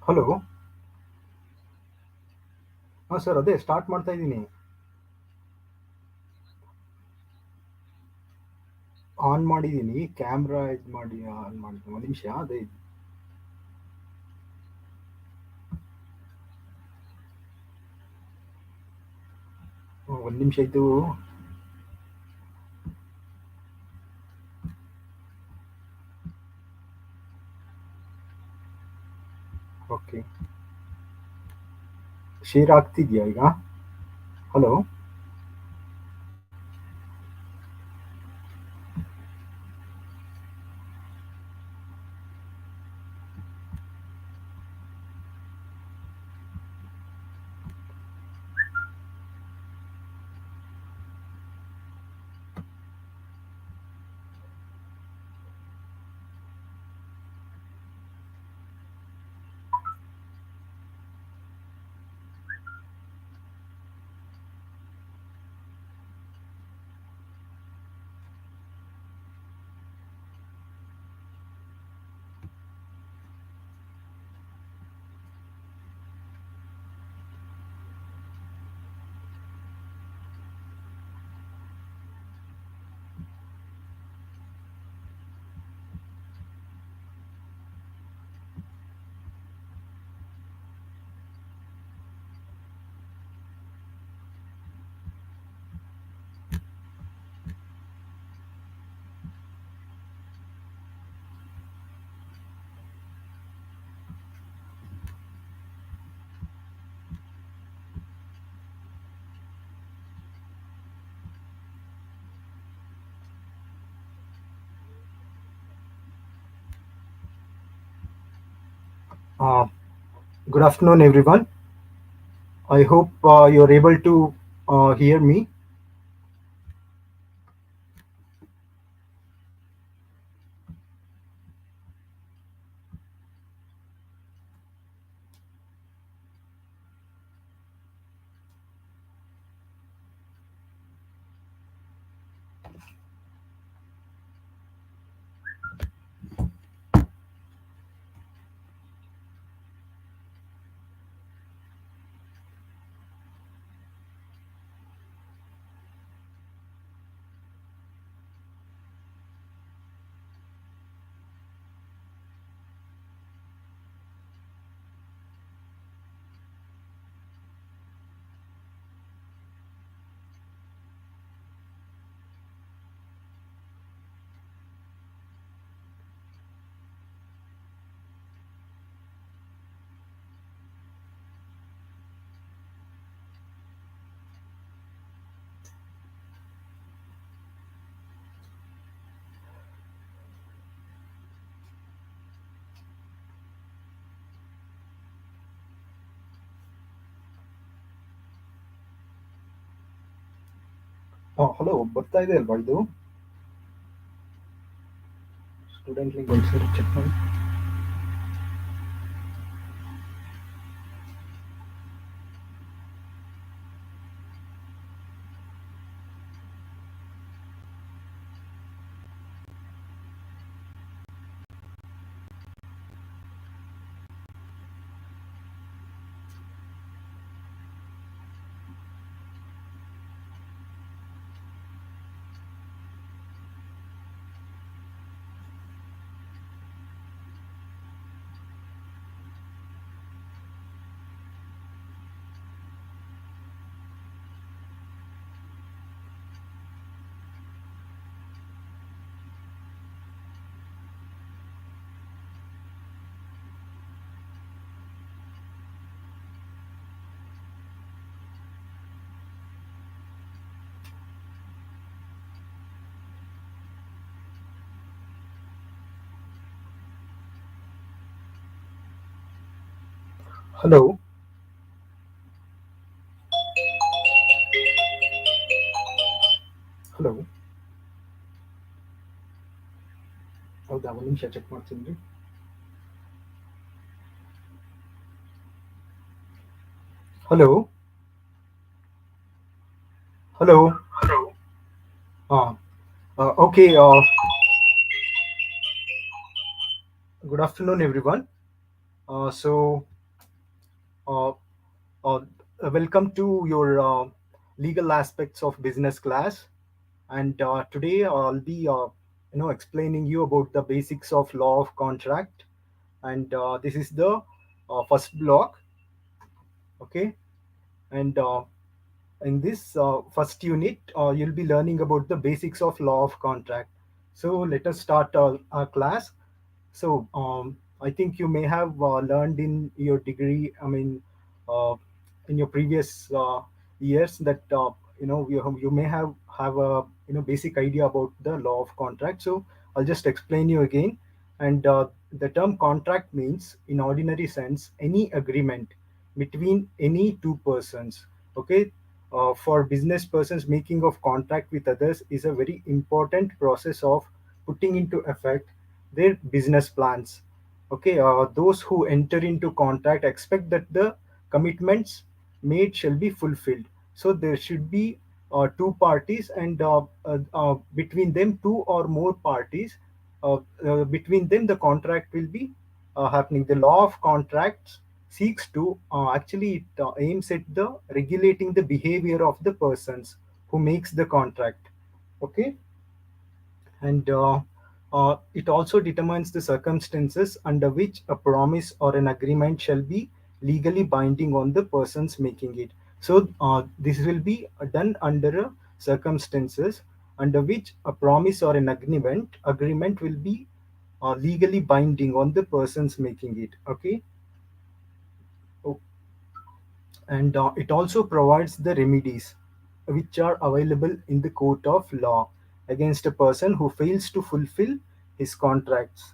Hello. ಹಾಂ sir, ಅದೇ start ಮಾಡ್ತಾ ಇದ್ದೀನಿ. ಆನ್ ಮಾಡಿದ್ದೀನಿ, ಕ್ಯಾಮ್ರಾ ಇದು ಮಾಡಿ ಆನ್ ಮಾಡಿದ್ದೀನಿ. ಒಂದು ನಿಮಿಷ, ಅದೇ ಒಂದು ನಿಮಿಷ ಇದು. ಓಕೆ, ಶೇರ್ ಆಗ್ತಿದೆಯಾ ಈಗ? Hello. Good afternoon, everyone. I hope you're able to hear me. Hello, ಬರ್ತಾ ಇದೆ ಅಲ್ವಾ ಇದು? ಸ್ಟೂಡೆಂಟ್ ಲಿಂಕ್ ಒಂದ್ಸರಿ ಚೆಕ್ ಮಾಡಿ. ಹಲೋ. ಹಲೋ. ಹೌದಾ, ಒಂದು ನಿಮಿಷ ಚೆಕ್ ಮಾಡ್ತೀನಿ ರೀ. ಹಲೋ. ಹಲೋ. ಹಾಂ. Okay. Good afternoon, everyone. So Uh, uh, Welcome to your legal aspects of business class. And today I'll be, explaining you about the basics of law of contract. And this is the first block. Okay. And in this first unit, you'll be learning about the basics of law of contract. So let us start our class. So I think you may have learned in your degree, uh, in your previous years that you may have a basic idea about the law of contract. So I'll just explain you again. And the term contract means, in ordinary sense, any agreement between any two persons. Okay, for business persons, making of contract with others is a very important process of putting into effect their business plans. Okay, those who enter into contract expect that the commitments made shall be fulfilled. So there should be two parties, and between them, two or more parties. Between them, the contract will be happening. The law of contracts seeks to actually it aims at the regulating the behavior of the persons who makes the contract. Okay, and it also determines the circumstances under which a promise or an agreement shall be legally binding on the persons making it. So this will be done under circumstances under which a promise or an agreement will be legally binding on the persons making it. Okay. Oh, and it also provides the remedies which are available in the court of law against a person who fails to fulfill his contracts.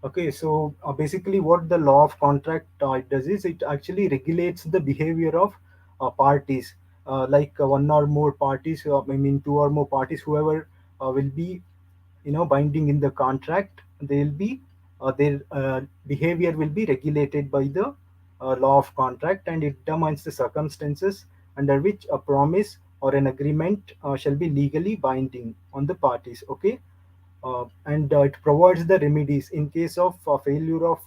Okay, so basically what the law of contract does is it actually regulates the behavior of parties, like one or more parties, two or more parties, whoever will be binding in the contract. They'll be their behavior will be regulated by the law of contract, and it determines the circumstances under which a promise or an agreement shall be legally binding on the parties. Okay, and it provides the remedies in case of failure of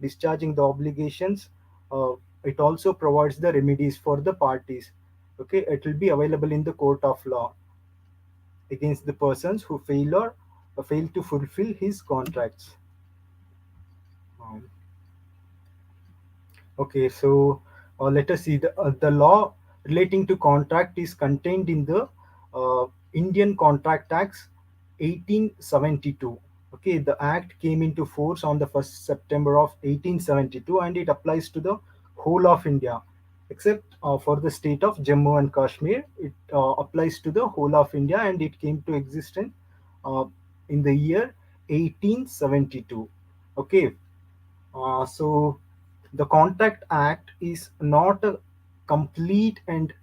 discharging the obligations. uh, it also provides the remedies for the parties. Okay, it will be available in the court of law against the persons who fail to fulfill his contracts. Um, Okay, so let us see the law relating to contract is contained in the Indian Contract Acts 1872. Okay, the act came into force on the 1st September of 1872, and it applies to the whole of India except for the state of Jammu and Kashmir. It applies to the whole of India, and it came to existence uh, in the year 1872. Okay, so the Contract Act is not a complete and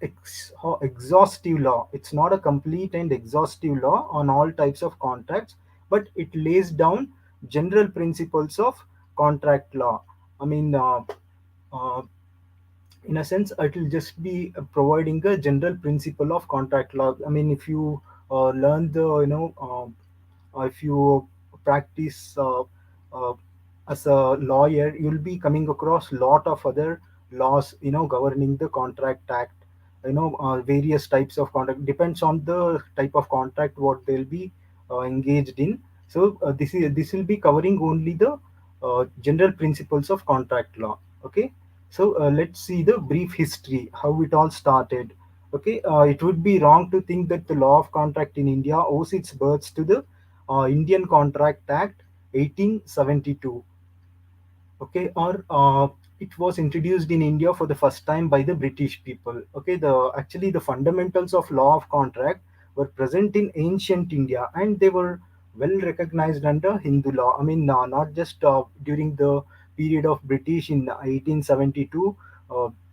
exhaustive law. It's not a complete and exhaustive law on all types of contracts, but it lays down general principles of contract law. I mean, uh, in a sense, it will just be providing a general principle of contract law. I mean, if you learn the if you practice uh, as a lawyer, you'll be coming across lot of other laws governing the contract act. Various types of contract depends on the type of contract what they'll be engaged in. So this will be covering only the general principles of contract law. Okay, so let's see the brief history how it all started. Okay, it would be wrong to think that the law of contract in India owes its birth to the Indian Contract Act 1872. Okay, or it was introduced in India for the first time by the British people. Okay, the actually the fundamentals of law of contract were present in ancient India, and they were well recognized under Hindu law. I mean, not just during the period of British in 1872,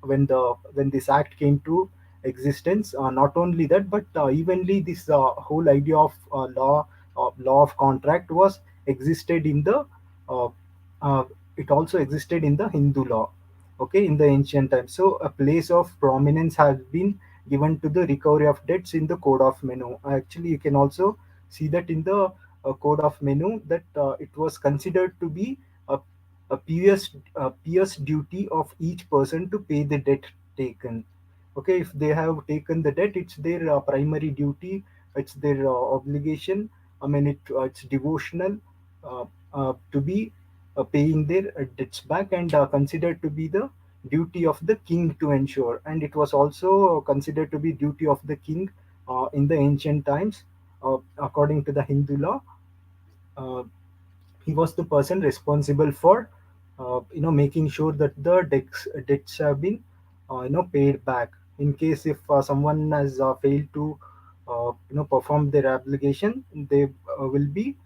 when this act came to existence. Not only that, but evenly this whole idea of law of contract was existed in the uh, uh, it also existed in the Hindu law, okay, in the ancient times. So a place of prominence has been given to the recovery of debts in the Code of Menu. Actually, you can also see that in the Code of Menu that it was considered to be a pious duty of each person to pay the debt taken. Okay, if they have taken the debt, it's their primary duty, it's their obligation. I mean, it's devotional uh, to be paying their debts back, and considered to be the duty of the king to ensure. And it was also considered to be duty of the king in the ancient times, according to the Hindu law. Uh, he was the person responsible for making sure that the debts have been paid back. In case if someone has failed to perform their obligation, they will be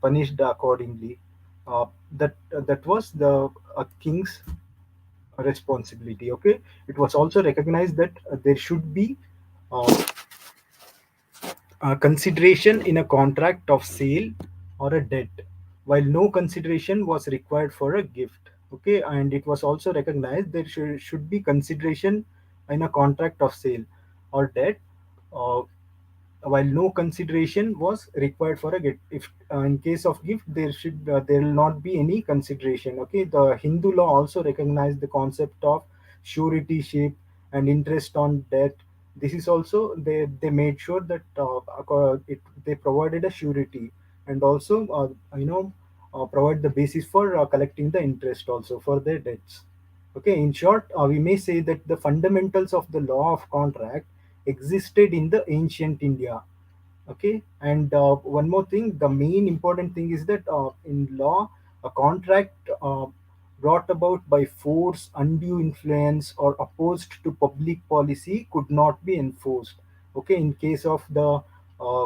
punished accordingly. That was the king's responsibility. Okay, it was also recognized that there should be uh, consideration in a contract of sale or a debt, while no consideration was required for a gift. Okay, and it was also recognized there should be consideration in a contract of sale or debt, uh, while no consideration was required for a gift. If in case of gift, there will not be any consideration. Okay, the Hindu law also recognized the concept of surety ship and interest on debt. This is also, they made sure that they provided a surety, and also provide the basis for collecting the interest also for their debts. Okay, in short, we may say that the fundamentals of the law of contract existed in the ancient India. Okay, and one more thing, the main important thing is that in law, a contract brought about by force, undue influence, or opposed to public policy could not be enforced. Okay, in case of the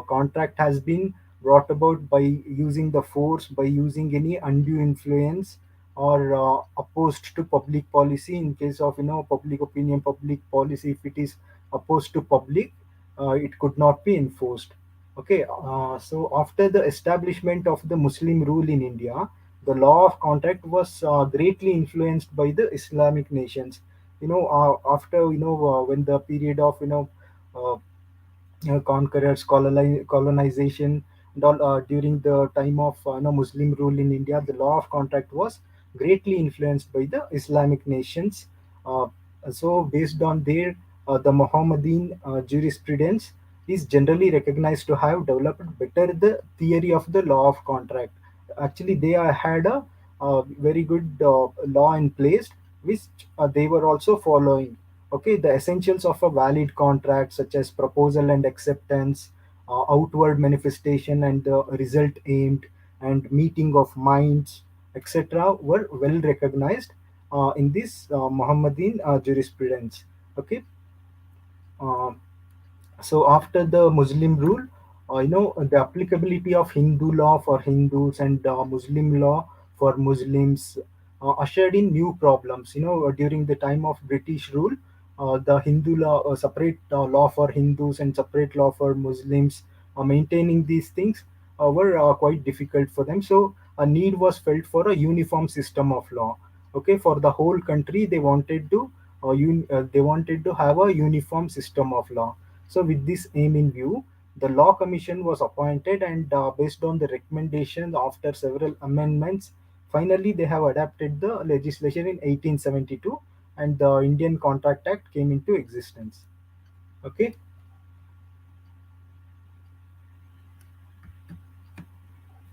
contract has been brought about by using the force, by using any undue influence, or opposed to public policy. In case of public opinion, public policy, if it is opposed to public, it could not be enforced. Okay, so after the establishment of the Muslim rule in India, the law of contract was greatly influenced by the Islamic nations. After when the period of uh, conquerors, colonization, and all, during the time of Muslim rule in India, the law of contract was greatly influenced by the Islamic nations. Uh, so, based on their the Mohammedan jurisprudence is generally recognized to have developed better the theory of the law of contract. Actually, they had a very good law in place, which they were also following. Okay, the essentials of a valid contract, such as proposal and acceptance, outward manifestation and the result aimed, and meeting of minds, etc., were well recognized in this Mohammedan jurisprudence. Okay, uh, so after the Muslim rule, the applicability of Hindu law for Hindus and Muslim law for Muslims ushered in new problems. During the time of British rule, the Hindu law, separate law for Hindus and separate law for Muslims, maintaining these things were quite difficult for them. So a need was felt for a uniform system of law. Okay, for the whole country, they wanted to have a uniform system of law. So, with this aim in view, the Law Commission was appointed, and based on the recommendations after several amendments, finally they have adapted the legislation in 1872, and the Indian Contract Act came into existence. Okay,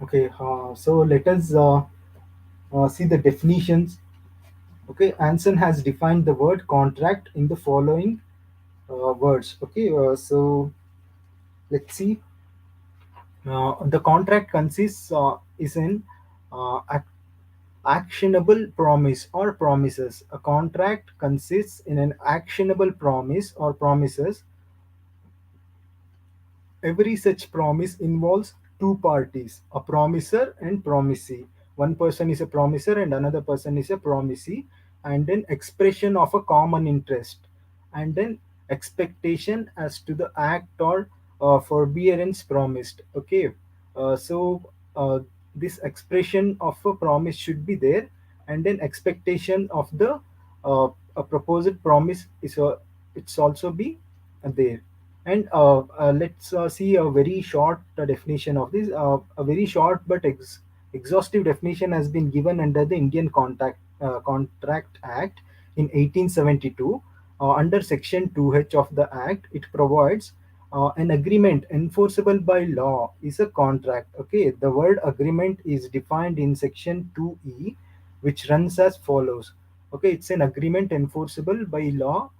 okay. So let us see the definitions. Okay, Anson has defined the word contract in the following words. Okay, so let's see. The contract consists is an actionable promise or promises. A contract consists in an actionable promise or promises. Every such promise involves two parties, a promiser and promisee. One person is a promiser and another person is a promisee, and then expression of a common interest, and then expectation as to the act or forbearance promised. Okay, so this expression of a promise should be there, and then expectation of the a proposed promise is it's also be there. And let's see a very short definition of this, a very short but Exhaustive definition has been given under the Indian Contract Act in 1872. Under Section 2H of the Act, it provides an agreement enforceable by law is a contract. Okay, the word agreement is defined in Section 2E, which runs as follows. Okay, it's an agreement enforceable by law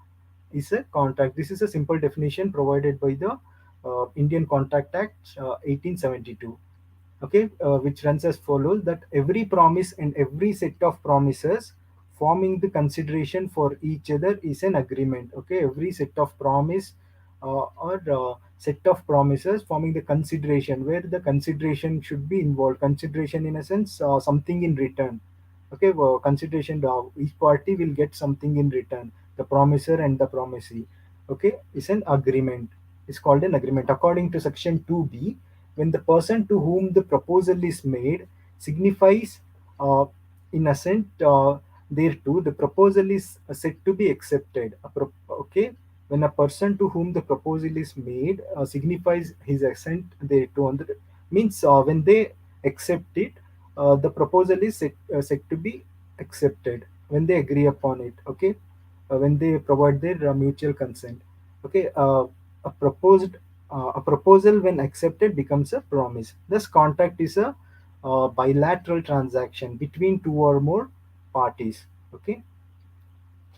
is a contract. This is a simple definition provided by the Indian Contract Act 1872. Okay, which runs as follows: that every promise and every set of promises forming the consideration for each other is an agreement. Okay, every set of promise or set of promises forming the consideration, where the consideration should be involved. Consideration in a sense, something in return. Okay, well, consideration, each party will get something in return, the promiser and the promisee. Okay, is an agreement, is called an agreement according to Section 2B. When the person to whom the proposal is made signifies in assent thereto, the proposal is said to be accepted. Okay, when a person to whom the proposal is made signifies his assent thereto, means when they accept it, the proposal is said to be accepted when they agree upon it. Okay, when they provide their mutual consent. Okay, a proposal when accepted becomes a promise. Thus, contract is a bilateral transaction between two or more parties. Okay,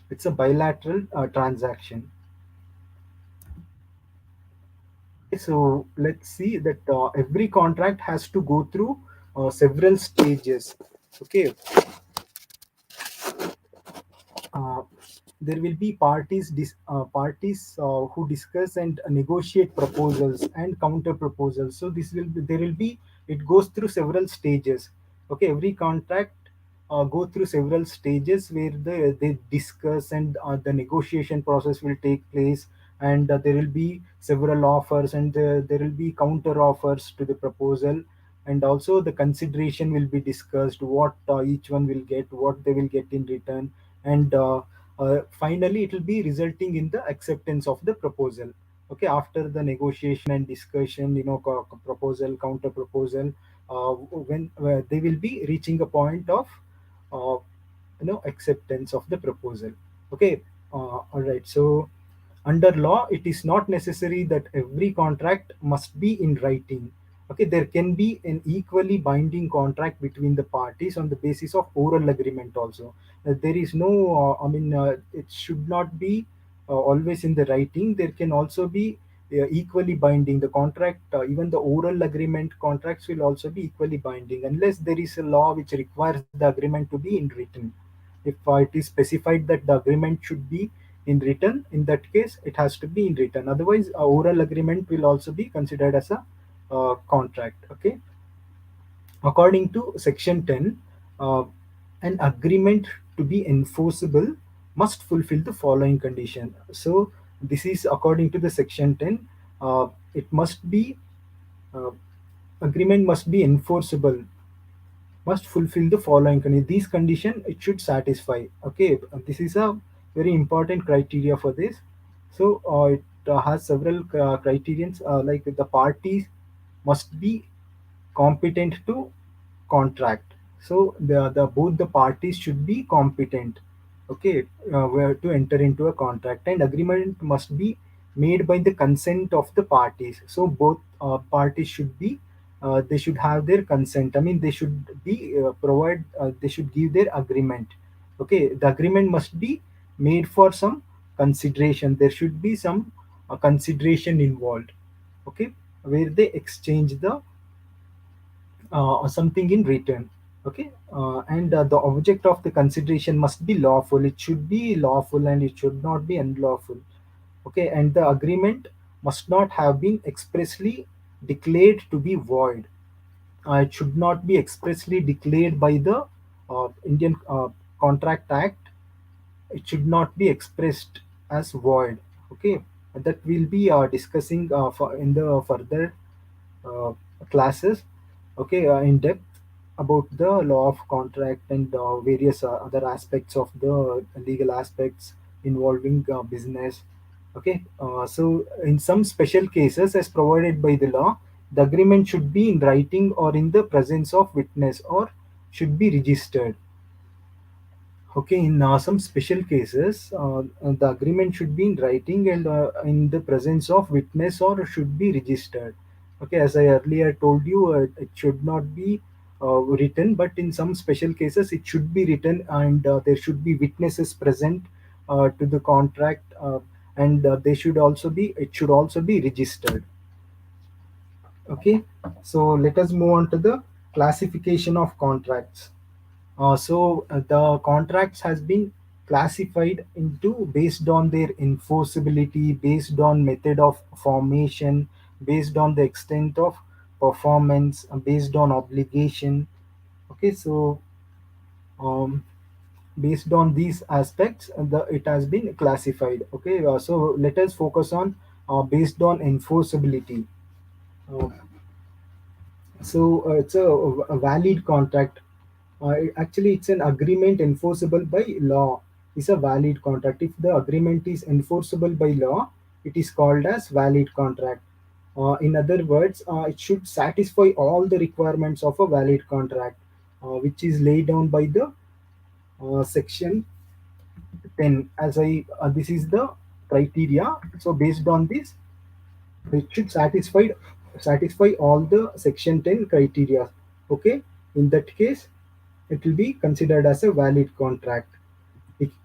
it's a bilateral transaction. Okay, so let's see that every contract has to go through several stages. Okay, uh, there will be parties who discuss and negotiate proposals and counter proposals. So this will be, there will be, it goes through several stages. Okay, every contract go through several stages where they discuss, and the negotiation process will take place, and there will be several offers, and there will be counter offers to the proposal, and also the consideration will be discussed, what each one will get, what they will get in return, and finally it will be resulting in the acceptance of the proposal. Okay, after the negotiation and discussion, proposal, counter proposal, when they will be reaching a point of uh, acceptance of the proposal. Okay, all right. So under law, it is not necessary that every contract must be in writing. Okay, there can be an equally binding contract between the parties on the basis of oral agreement also. There is no, it should not be always in the writing. There can also be equally binding. The contract, even the oral agreement contracts will also be equally binding unless there is a law which requires the agreement to be in written. If it is specified that the agreement should be in written, in that case it has to be in written. Otherwise, a oral agreement will also be considered as a contract. Okay, according to Section 10, uh, an agreement to be enforceable must fulfill the following condition. So this is according to the Section 10. It must be uh, agreement must be enforceable, must fulfill the following these condition it should satisfy. Okay, this is a very important criteria for this. So it has several criterions, like the parties must be competent to contract. So the both the parties should be competent. Okay, where to enter into a contract, and agreement must be made by the consent of the parties. So both parties should be, they should have their consent. I mean, they should be they should give their agreement. Okay, the agreement must be made for some consideration. There should be some consideration involved. Okay, where they exchange the something in return. Okay, and the object of the consideration must be lawful. It should be lawful and it should not be unlawful. Okay, and the agreement must not have been expressly declared to be void. It should not be expressly declared by the Indian Contract Act. It should not be expressed as void. Okay, that we'll be discussing in the further uh, classes. Okay, in depth about the law of contract and various other aspects of the legal aspects involving business. Okay, so in some special cases as provided by the law, The agreement should be in writing or in the presence of witness or should be registered. Okay, in some special cases, the agreement should be in writing and in the presence of witness or should be registered. Okay, as I earlier told you, it should not be written, but in some special cases, it should be written and there should be witnesses present to the contract, and they should also be. It should also be registered. Okay, so let us move on to the classification of contracts. The contracts has been classified into based on their enforceability, based on method of formation, based on the extent of performance, based on obligation. Okay, so um, based on these aspects, it has been classified. Okay, so let us focus on based on enforceability. Uh, it's a valid contract. Actually, it's an agreement enforceable by law. Is a valid contract. If the agreement is enforceable by law, it is called as valid contract. In other words, it should satisfy all the requirements of a valid contract, which is laid down by the section 10. As I this is the criteria. So based on this, it should satisfy all the section 10 criteria. Okay, in that case it will be considered as a valid contract.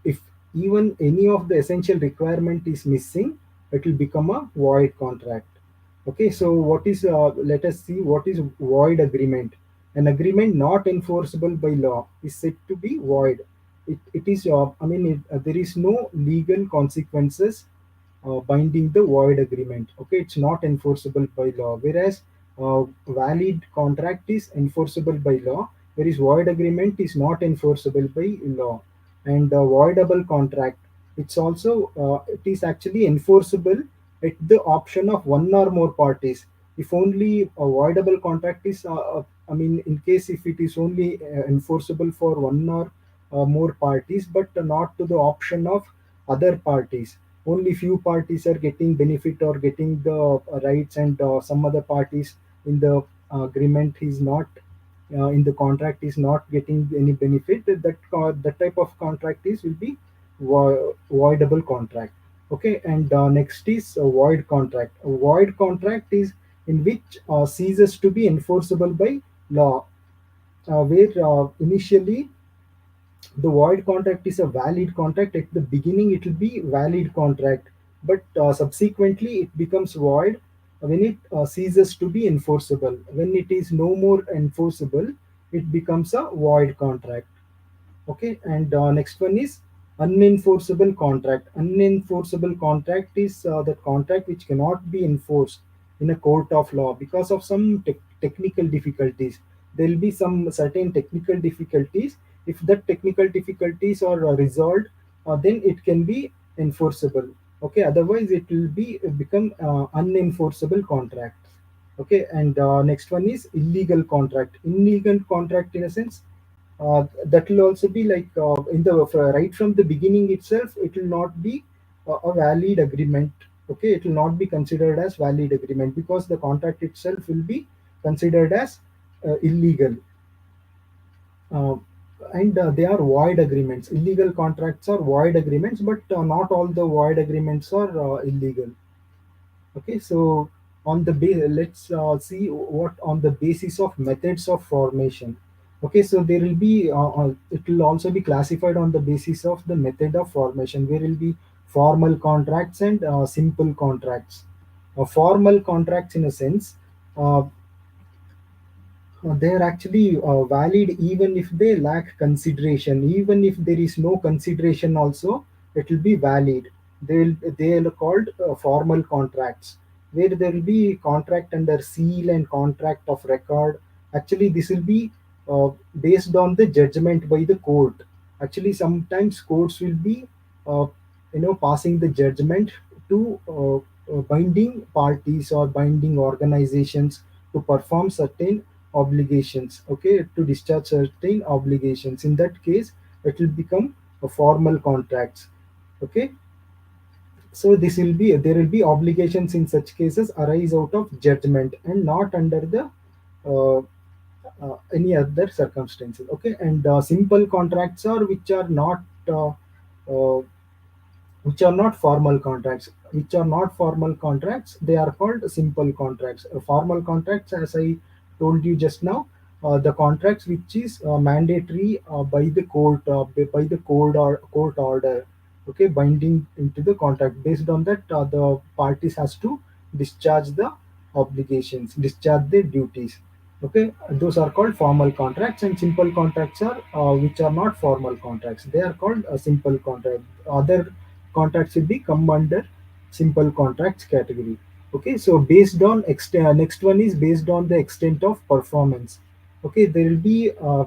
If even any of the essential requirement is missing, it will become a void contract. Okay, so what is let us see what is void agreement. An agreement not enforceable by law is said to be void. It is there is no legal consequences binding the void agreement. Okay, it's not enforceable by law, whereas valid contract is enforceable by law, whereas void agreement is not enforceable by law. And voidable contract, it's also it is actually enforceable at the option of one or more parties. If only a voidable contract is in case if it is only enforceable for one or more parties, but not to the option of other parties. Only few parties are getting benefit or getting the rights, and some other parties in the agreement is not in the contract is not getting any benefit. That type of contract is will be voidable contract. Okay, and next is a void contract. A void contract is in which ceases to be enforceable by law, where initially the void contract is a valid contract. At the beginning it will be valid contract, but subsequently it becomes void when it ceases to be enforceable. When it is no more enforceable, it becomes a void contract. Okay, and next one is unenforceable contract. Unenforceable contract is the contract which cannot be enforced in a court of law because of some technical difficulties. There will be some certain technical difficulties. If that technical difficulties are resolved, then it can be enforceable. Okay, otherwise it will be become unenforceable contract. Okay, and next one is illegal contract. Illegal contract in a sense, that will also be like in the right from the beginning itself it will not be a valid agreement. Okay, it will not be considered as valid agreement because the contract itself will be considered as illegal. uh, and they are void agreements. Illegal contracts are void agreements, but not all the void agreements are illegal. Okay, so let's see what on the basis of methods of formation. Okay, so there will be it will also be classified on the basis of the method of formation. There will be formal contracts and simple contracts. Formal contracts, in a sense, uh, they are actually valid even if they lack consideration. Even if there is no consideration, also it will be valid. They are called formal contracts, where there will be contract under seal and contract of record. Actually, this will be uh, based on the judgment by the court. Actually, sometimes courts will be uh, passing the judgment to binding parties or binding organizations to perform certain obligations. Okay, to discharge certain obligations. In that case, it will become a formal contracts. Okay, So this will be there will be obligations in such cases arise out of judgment and not under the uh, any other circumstances. Okay, and simple contracts are uh, uh, which are not formal contracts. Which are not formal contracts, they are called simple contracts. Formal contracts, as I told you just now, the contracts which is mandatory by the court, by the code or court order, okay, binding into the contract. Based on that, the parties has to discharge the obligations, discharge their duties. Okay, those are called formal contracts, and simple contracts are which are not formal contracts. They are called a simple contract. Other contracts will be come under simple contracts category. Okay, so based on next one is based on the extent of performance. Okay, there will be uh,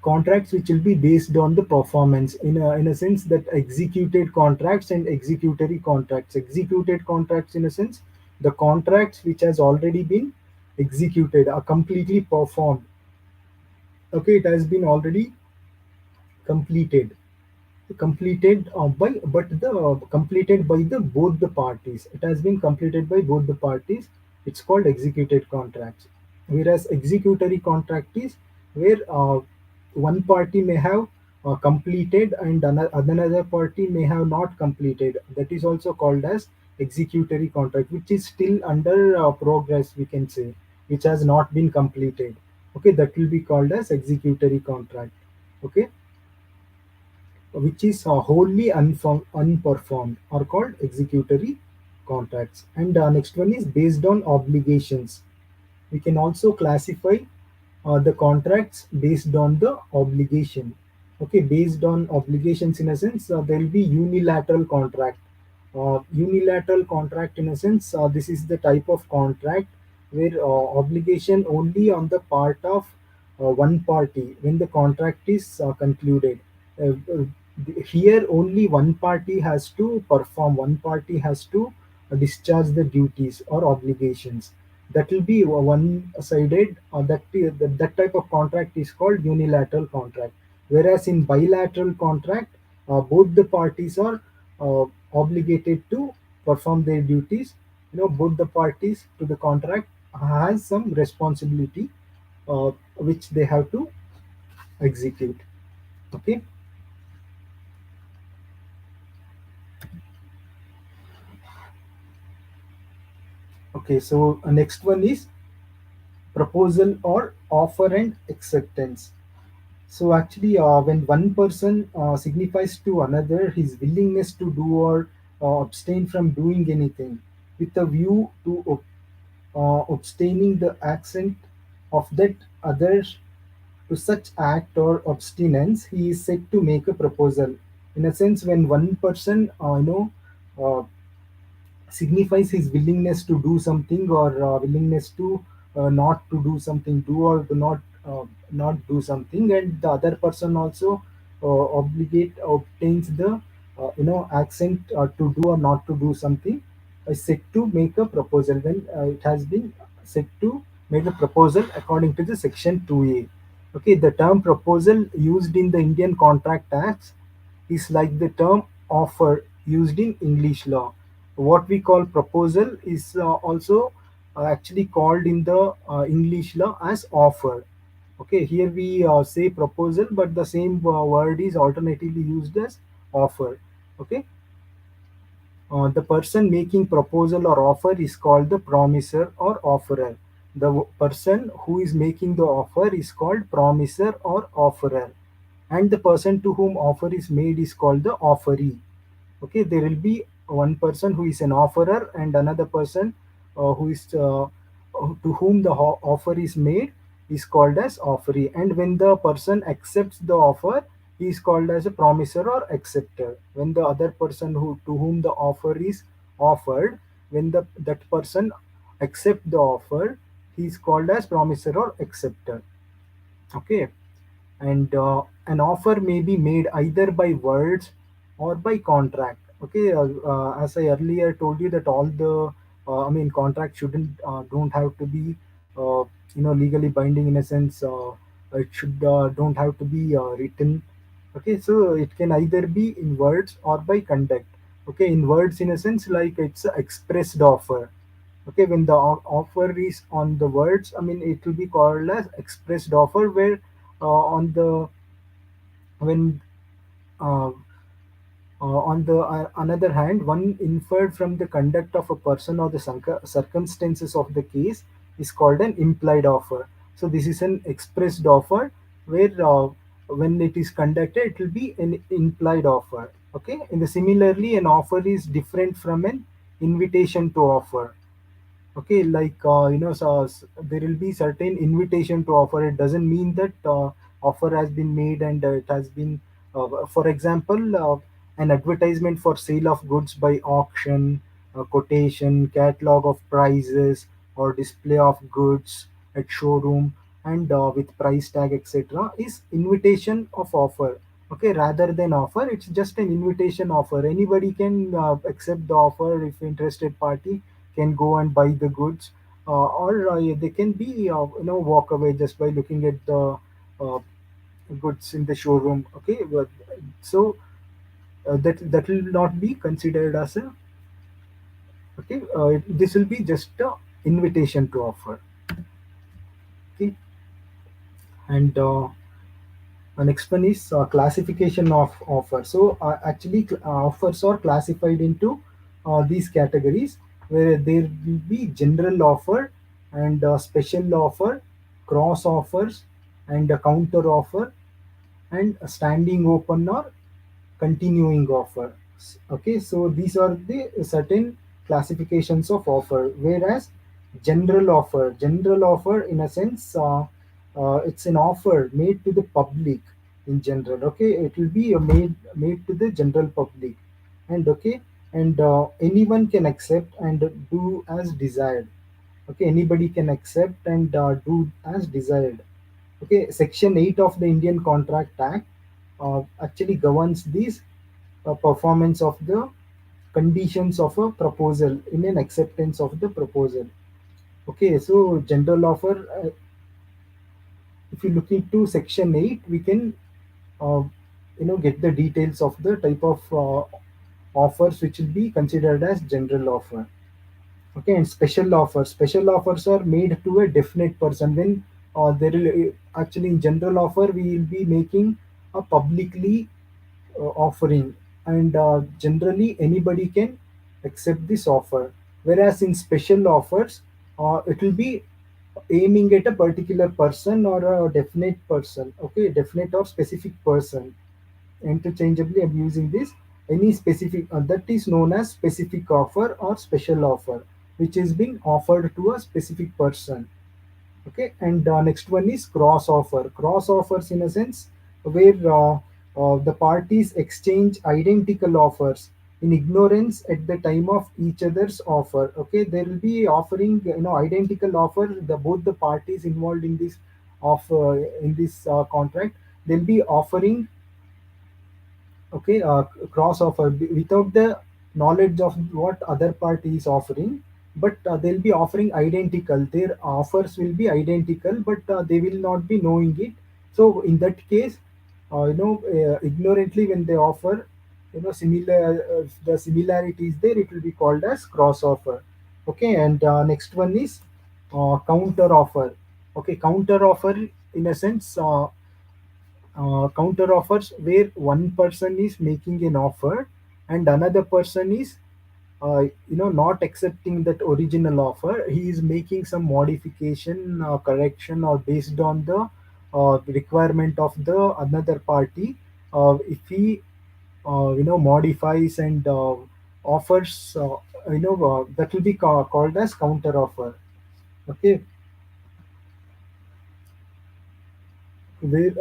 contracts which will be based on the performance in a sense that executed contracts and executory contracts. Executed contracts, in a sense, the contracts which has already been executed are completely performed. Okay, it has been already completed, completed by but the completed by the both the parties. It has been completed by both the parties. It's called executed contracts. Whereas executory contract is where one party may have completed and another party may have not completed. That is also called as executory contract, which is still under progress, we can say, which has not been completed. Okay, that will be called as executory contract. Okay, which is wholly unperformed, are called executory contracts. And next one is based on obligations. We can also classify the contracts based on the obligation. Okay, based on obligations, in a sense, there will be unilateral contract. Unilateral contract, in a sense, this is the type of contract where obligation only on the part of one party when the contract is concluded. Here only one party has to perform, one party has to discharge the duties or obligations. That will be one sided. That type of contract is called unilateral contract. Whereas in bilateral contract, both the parties are uh, obligated to perform their duties. Both the parties to the contract has some responsibility which they have to execute. Okay. Okay, so next one is proposal or offer and acceptance. So actually, when one person signifies to another his willingness to do or abstain from doing anything with a view to abstaining the accent of that other to such act or abstinence, he is said to make a proposal. In a sense, when one person, uh, signifies his willingness to do something or willingness to not to do something, do or do not do something, and the other person also obligate obtains the accent to do or not to do something, is said to make a proposal. When it has been said to make a proposal according to the section 2A. Okay, the term proposal used in the Indian Contract Acts is like the term offer used in English law. What we call proposal is also actually called in the English law as offer. Okay, here we say proposal, but the same word is alternatively used as offer. Okay, the person making proposal or offer is called the promiser or offerer. The person who is making the offer is called promiser or offerer, and the person to whom offer is made is called the offeree. Okay, there will be one person who is an offerer and another person who is to whom the offer is made is called as offeree. And when the person accepts the offer, he is called as a promiser or acceptor. When the other person who to whom the offer is offered, when the that person accept the offer, he is called as promiser or acceptor. Okay, and an offer may be made either by words or by contract. Okay, as I earlier told you that all the contract shouldn't don't have to be uh, legally binding, in a sense. It should don't have to be written. Okay, so it can either be in words or by conduct. Okay, in words in a sense like it's a expressed offer. Okay, when the offer is on the words, I mean it will be called as expressed offer, where on the when uh, on the another hand, one inferred from the conduct of a person or the circumstances of the case is called an implied offer. So this is an expressed offer where when it is conducted, it will be an implied offer. Okay, and similarly, an offer is different from an invitation to offer. Okay, like there will be certain invitation to offer. It doesn't mean that offer has been made and it has been for example an advertisement for sale of goods by auction, quotation, catalog of prices, or display of goods at showroom and with price tag etc. is invitation of offer. Okay, rather than offer, it's just an invitation offer. Anybody can accept the offer. If interested party can go and buy the goods, or they can be walk away just by looking at the uh, goods in the showroom. Okay, but so that will not be considered as a okay. This will be just a invitation to offer. Okay, and next one is classification of offer. So actually, offers are classified into these categories, where there will be general offer and special offer, cross offers, and a counter offer, and a standing open or continuing offer. Okay, so these are the certain classifications of offer. Whereas general offer in a sense, it's an offer made to the public in general. Okay, it will be made to the general public, and okay, and anyone can accept and do as desired. Okay, anybody can accept and do as desired. Okay, Section 8 of the Indian Contract Act actually governs these performance of the conditions of a proposal in an acceptance of the proposal. Okay, so general offer, if you look into Section 8, we can uh, get the details of the type of offers which will be considered as general offer. Okay, and special offers are made to a definite person. When there will actually in general offer we will be making a publicly offering, and generally anybody can accept this offer. Whereas in special offers, it will be aiming at a particular person or a definite person. Okay, definite or specific person. Interchangeably I'm using this. Any specific that is known as specific offer or special offer, which is being offered to a specific person. Okay, and next one is cross offer. Cross offers in a sense where the parties exchange identical offers in ignorance at the time of each other's offer. Okay, there will be offering identical offer. The both the parties involved in this contract, they'll be offering okay cross offer without the knowledge of what other party is offering, but they'll be offering identical. Their offers will be identical, but they will not be knowing it. So in that case, ignorantly when they offer similar, the similarity is there, it will be called as cross offer. Okay, and next one is counter offer. Okay, counter offer in a sense, counter offers where one person is making an offer and another person is not accepting that original offer. He is making some modification, correction, or based on the requirement of the another party. If he modifies and offers, that will be called as counter offer. Okay, where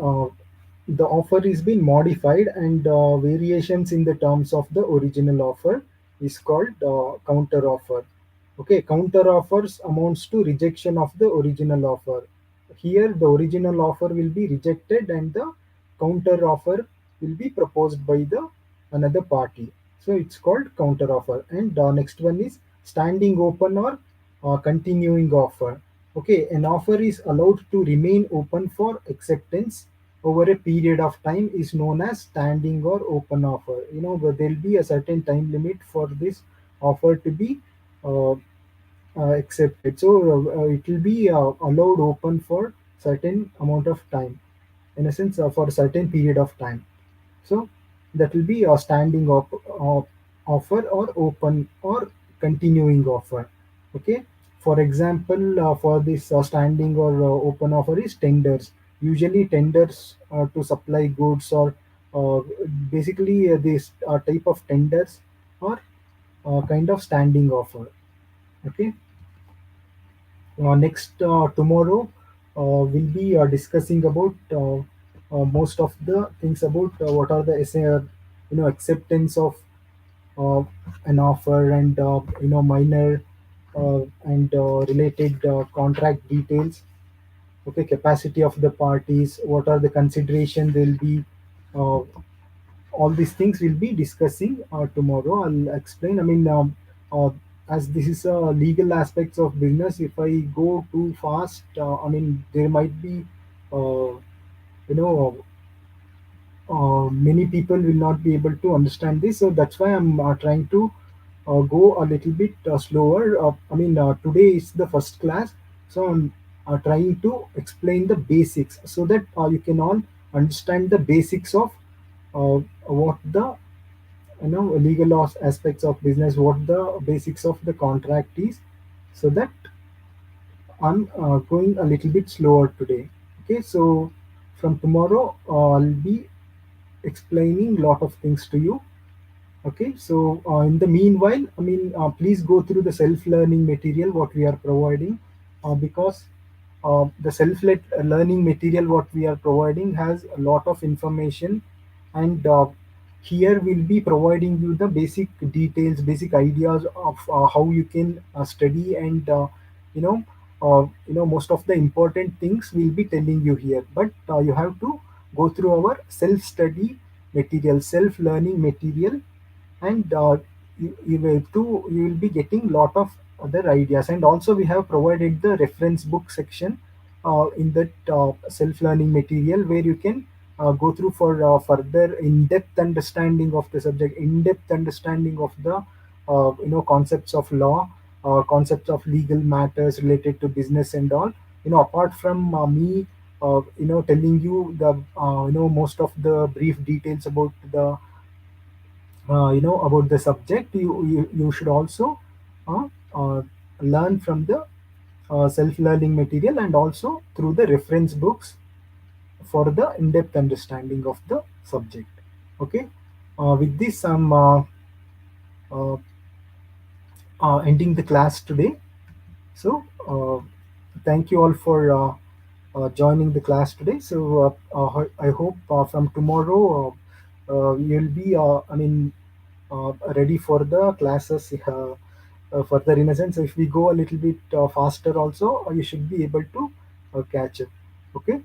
the offer is being modified and variations in the terms of the original offer is called counter offer. Okay, counter offers amounts to rejection of the original offer. Here the original offer will be rejected and the counter offer will be proposed by the another party. So it's called counter offer. And next one is standing open or continuing offer. Okay, an offer is allowed to remain open for acceptance over a period of time is known as standing or open offer. But there'll be a certain time limit for this offer to be uh, accepted. So it will be allowed open for certain amount of time, in a sense, for a certain period of time. So that will be a standing offer or open or continuing offer. Okay. For example, for this standing or open offer is tenders. Usually tenders to supply goods or uh, basically this type of tenders or kind of standing offer. Okay. Next, tomorrow, we'll be discussing about most of the things about what are the acceptance of uh, an offer, and minor and related contract details. Okay, capacity of the parties, what are the consideration they'll be. Uh, all these things we'll be discussing tomorrow. I'll explain. As this is legal aspects of business, if I go too fast, there might be, you know, many people will not be able to understand this. So that's why I'm trying to go a little bit slower. Today is the first class, so I'm trying to explain the basics so that you can all understand the basics of what the legal laws aspects of business, what the basics of the contract is, so that I'm going a little bit slower today. Okay, so from tomorrow I'll be explaining lot of things to you. Okay, so in the meanwhile, please go through the self-learning material what we are providing, because the self-learning material what we are providing has a lot of information, and here we'll be providing you the basic details, basic ideas of how you can study, and you know, most of the important things we'll be telling you here. But you have to go through our self-study material, self-learning material, and you will be getting lot of other ideas. And also we have provided the reference book section in that self-learning material, where you can go through for further in-depth understanding of the subject, in-depth understanding of the concepts of law, concepts of legal matters related to business and all. Apart from me telling you the most of the brief details about the about the subject, you should also uh, uh, learn from the self-learning material, and also through the reference books for the in-depth understanding of the subject. Okay, with this I'm uh, ending the class today. So thank you all for joining the class today. So I hope from tomorrow you'll be ready for the classes further, in a sense. If we go a little bit faster also, you should be able to catch it. Okay.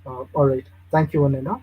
All right. Thank you, Anina.